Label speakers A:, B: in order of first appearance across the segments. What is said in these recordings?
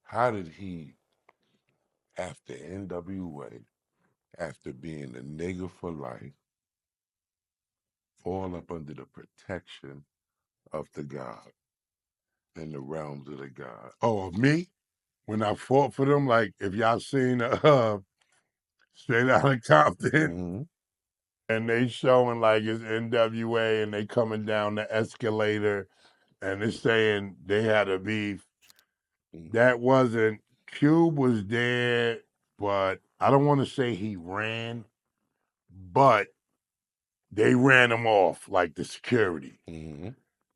A: How did he, after NWA, after being a nigga for life, fall up under the protection of the God in the realms of the God? Oh, me? When I fought for them, like if y'all seen Straight Outta Compton,
B: Mm-hmm.
A: and they showing like it's NWA and they coming down the escalator and it's saying they had a beef. That wasn't, Cube was there, but I don't want to say he ran, but they ran him off like the security.
B: Mm-hmm.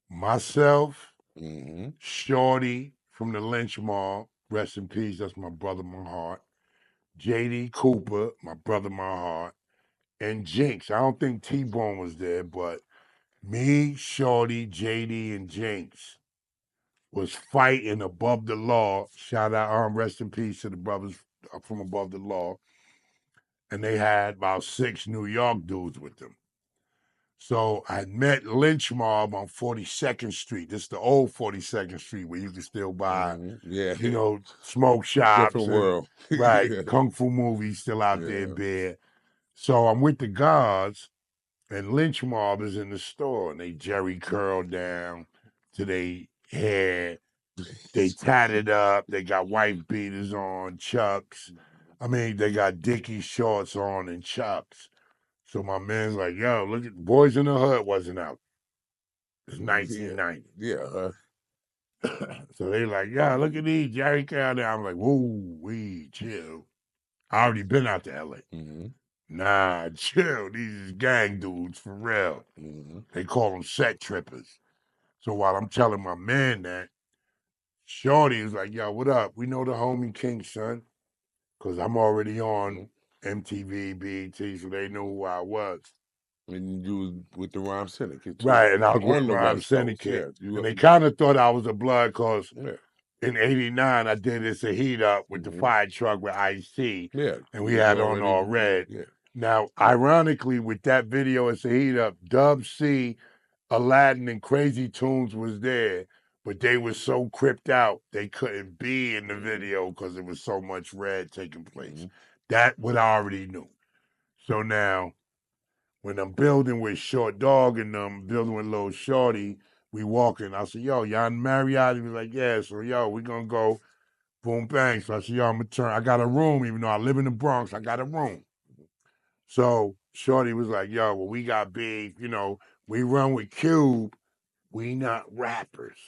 A: Myself,
B: Mm-hmm.
A: Shorty from the Lynch Mob, rest in peace, that's my brother, my heart. JD Cooper, my brother, my heart. And Jinx. I don't think T-Bone was there, but me, Shorty, JD, and Jinx was fighting above the law. Shout out, rest in peace to the brothers from above the law. And they had about 6 New York dudes with them. So I met Lynch Mob on 42nd Street. This is the old 42nd Street where you can still buy,
B: Yeah.
A: smoke shops
B: Different
A: and
B: world.
A: right,
B: Yeah.
A: kung fu movies still out there
B: Yeah.
A: bad. So I'm with the guards, and Lynch Mob is in the store, and they Jerry curl down to their hair. They tatted up. They got white beaters on, Chucks. I mean, they got Dickie shorts on and Chucks. So my man's like, yo, look at Boys in the Hood wasn't out. It's
B: Yeah.
A: 1990.
B: Yeah.
A: So they like, yeah, look at these Jerry curl down. I'm like, whoa, we chill. I already been out to LA.
B: Mm-hmm.
A: Nah, chill. These is gang dudes for real.
B: Mm-hmm.
A: They call them set trippers. So while I'm telling my man that, Shorty is like, yo, what up? We know the homie King, son. Because I'm already on MTV, BET, so they knew who I was.
B: And you was with the Rhyme Syndicate too.
A: Right, and I was with
B: On the
A: Rhyme
B: West Coast,
A: Syndicate.
B: yeah. You
A: And
B: up
A: they
B: in
A: kind of thought I was a blood because
B: yeah.
A: in 89, I did this a heat up with the fire truck with Ice-T,
B: Yeah.
A: and
B: You
A: we
B: was
A: had on
B: already
A: all red.
B: yeah.
A: Now, ironically, with that video as a heat up, Dub C, Aladdin, and Crazy Tunes was there, but they were so cripped out they couldn't be in the video because there was so much red taking place. That what I already knew. So now, when I'm building with Short Dog and building with Lil Shorty, we walking. I said, yo, y'all in Marriott? He was like, yeah. So, yo, we gonna go boom bang. So I said, yo, I'm gonna turn. I got a room, even though I live in the Bronx, I got a room. So Shorty was like, yo, well, we got big, we run with Cube. We not rappers.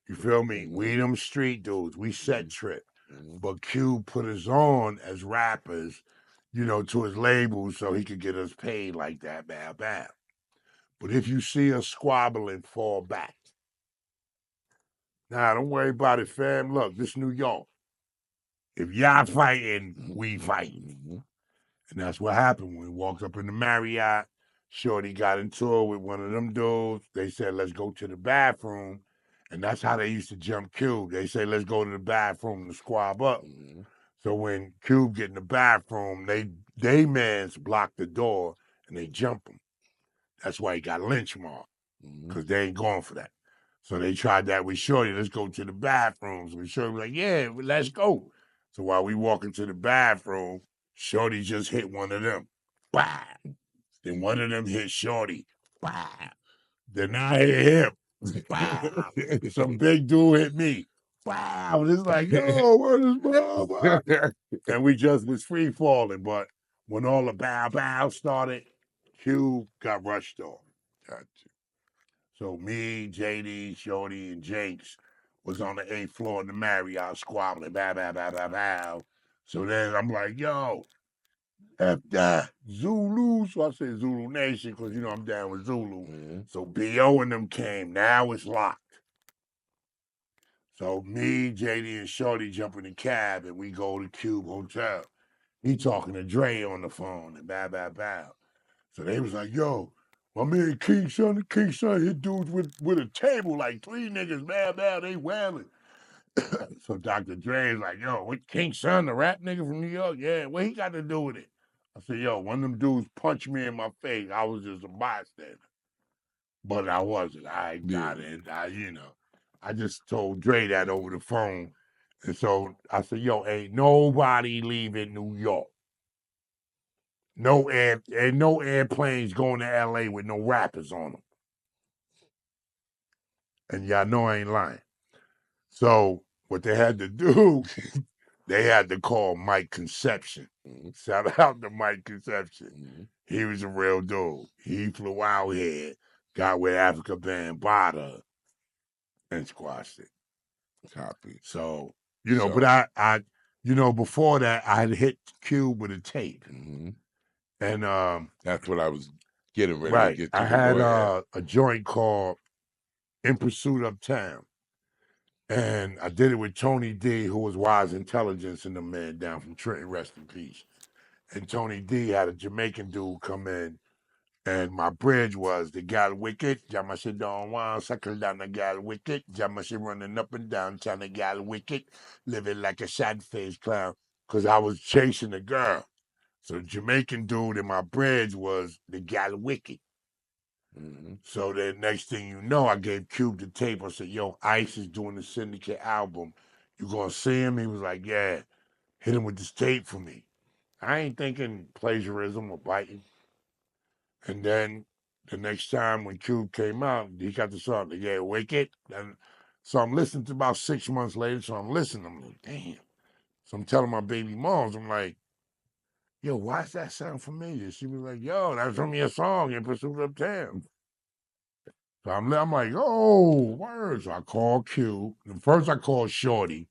A: You feel me? We them street dudes. We set trip. But Cube put us on as rappers, to his label so he could get us paid like that, bam, bam. But if you see us squabbling, fall back. Nah, don't worry about it, fam. Look, this New York. If y'all fighting, we fighting. And that's what happened when we walked up in the Marriott. Shorty got into it with one of them dudes. They said, let's go to the bathroom. And that's how they used to jump Cube. They say, let's go to the bathroom to squab up. So when Cube get in the bathroom, they mans block the door and they jump him. That's why he got lynch marked, because they ain't going for that. So they tried that with Shorty. Let's go to the bathrooms. And Shorty was like, yeah, let's go. So while we walk into the bathroom, Shorty just hit one of them. Wow. Then one of them hit Shorty. Wow. Then I hit him. Wow. Some big dude hit me. Wow. It's like, yo, what is bro? And we just was free falling. But when all the bow bow started, Q got rushed off. Gotcha. So me, JD, Shorty, and Jakes was on the 8th floor in the Marriott squabbling, bow, bow, bow, bow, bow. So then I'm like, yo, F that Zulu. So I said Zulu Nation because, I'm down with Zulu. So B.O. and them came. Now it's locked. So me, JD, and Shorty jump in the cab and we go to Cube Hotel. He talking to Dre on the phone and bow, bow, bow. So they was like, yo, my man King Son hit dudes with a table, like 3 niggas, man, they wailing. So Dr. Dre's like, yo, what King Son, the rap nigga from New York? Yeah, what he got to do with it? I said, yo, one of them dudes punched me in my face. I was just a bystander. But I wasn't. I got it. I just told Dre that over the phone. And so I said, yo, ain't nobody leaving New York. No airplanes going to LA with no rappers on them. And y'all know I ain't lying. So what they had to do, they had to call Mike Conception. Shout out to Mike Conception. He was a real dude. He flew out here, got with Africa Bambaataa, and squashed it.
B: Copy.
A: So, but I before that, I had hit Cube with a tape. And
B: that's what I was getting ready
A: right,
B: to get to.
A: I had a joint called In Pursuit of Town. And I did it with Tony D, who was Wise Intelligence and the man down from Trenton, rest in peace. And Tony D had a Jamaican dude come in, and my bridge was the gal wicked, Jamashi Don Juan, suckle down the gal wicked, Jamashi running up and down, trying to gal wicked, living like a sad-faced clown, because I was chasing a girl. So the Jamaican dude in my bridge was the gal wicked. So then next thing you know, I gave Cube the tape. I said, yo, Ice is doing the Syndicate album. You gonna see him? He was like, yeah, hit him with this tape for me. I ain't thinking plagiarism or biting. And then the next time when Cube came out, he got the song, the Yeah, Wicked. And so I'm listening to about 6 months later, so I'm listening. I'm like, damn. So I'm telling my baby moms, I'm like, yo, why does that sound familiar? She was like, yo, that's from your song, In Pursuit of Town. So I'm like, oh, word. So I called Q. First I called Shorty.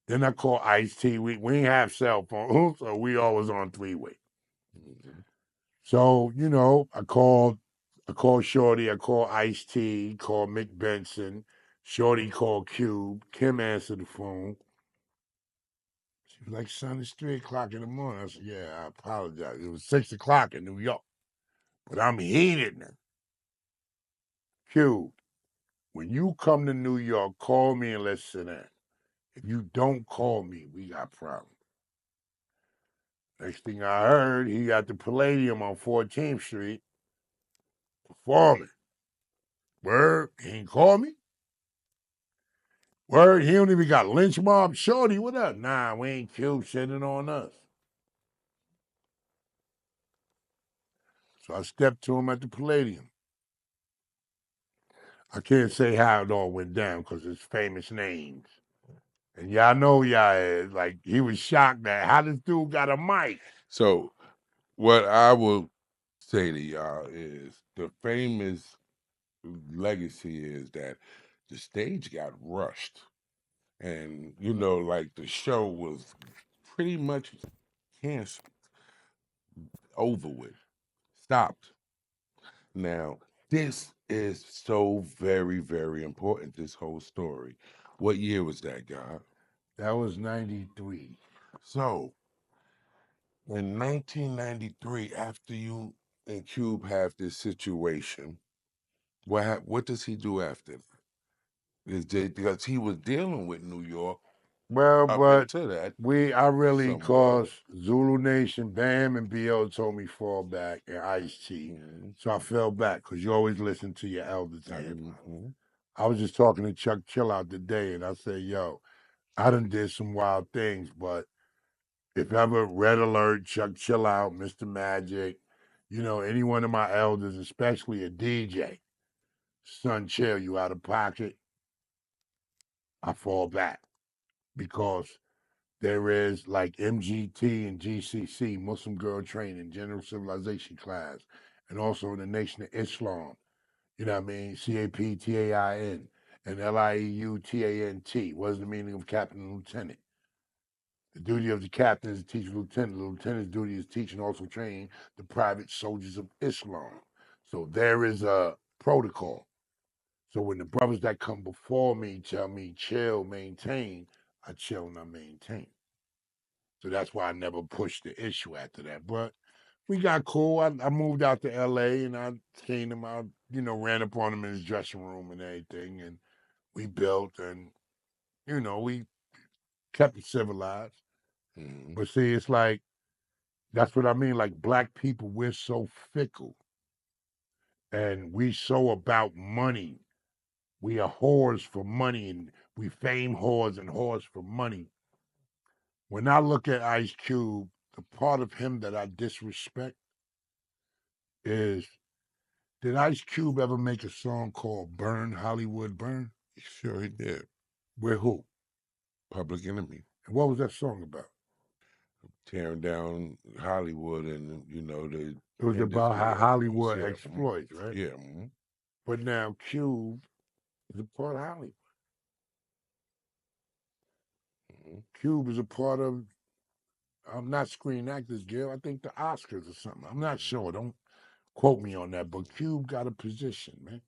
A: Then I called Ice-T. We ain't have cell phones, so we always on three-way. So, I called Shorty, I called Ice-T, called Mick Benson. Shorty called Cube. Kim answered the phone. She was like, son, it's 3 o'clock in the morning. I said, yeah, I apologize. It was 6 o'clock in New York. But I'm heated now. Cube, when you come to New York, call me and let's sit down. If you don't call me, we got problems. Next thing I heard, he got the Palladium on 14th Street performing. Word, he ain't call me. Word, he don't even got lynch mob. Shorty, what up? Nah, we ain't Cube sitting on us. So I stepped to him at the Palladium. I can't say how it all went down because it's famous names. And y'all know y'all is. Like, he was shocked that how this dude got a mic.
B: So what I will say to y'all is the famous legacy is that the stage got rushed. And, like the show was pretty much canceled, over with, stopped. Now, this is so very, very important, this whole story. What year was that, God?
A: That was 93.
B: So, in 1993, after you and Cube have this situation, what does he do after? Because he was dealing with New York
A: Well,
B: up
A: but
B: into that
A: I really,
B: somewhat.
A: cause Zulu Nation, Bam and BL told me fall back and Ice-T. So I fell back because you always listen to your elders and hip hop. I was just talking to Chuck Chill out today and I said, yo, I done did some wild things, but if ever Red Alert, Chuck Chill Out, Mr. Magic, any one of my elders, especially a DJ, son chill, you out of pocket, I fall back because there is like MGT and GCC, Muslim Girl Training, General Civilization class, and also in the Nation of Islam. You know what I mean? CAPTAIN and LIEUTANT. What is the meaning of captain and lieutenant? The duty of the captain is to teach the lieutenant. The lieutenant's duty is teach and also train the private soldiers of Islam. So there is a protocol. So when the brothers that come before me tell me chill, maintain, I chill and I maintain. So that's why I never pushed the issue after that. But we got cool. I moved out to LA and I seen him out, ran up on him in his dressing room and everything. And we built and, we kept it civilized. But see, it's like, that's what I mean. Like black people, we're so fickle and we so about money. We are whores for money and We fame whores and whores for money. When I look at Ice Cube, the part of him that I disrespect is, did Ice Cube ever make a song called Burn Hollywood Burn?
B: Sure he did.
A: With who?
B: Public Enemy.
A: And what was that song about?
B: Tearing down Hollywood and, the
A: It was about
B: industry
A: how
B: elements.
A: Hollywood
B: Yeah.
A: exploits, right?
B: Yeah.
A: But now Cube is a part of Hollywood. Cube is a part of, I'm not Screen Actors Guild, I think the Oscars or something. I'm not sure. Don't quote me on that. But Cube got a position, man.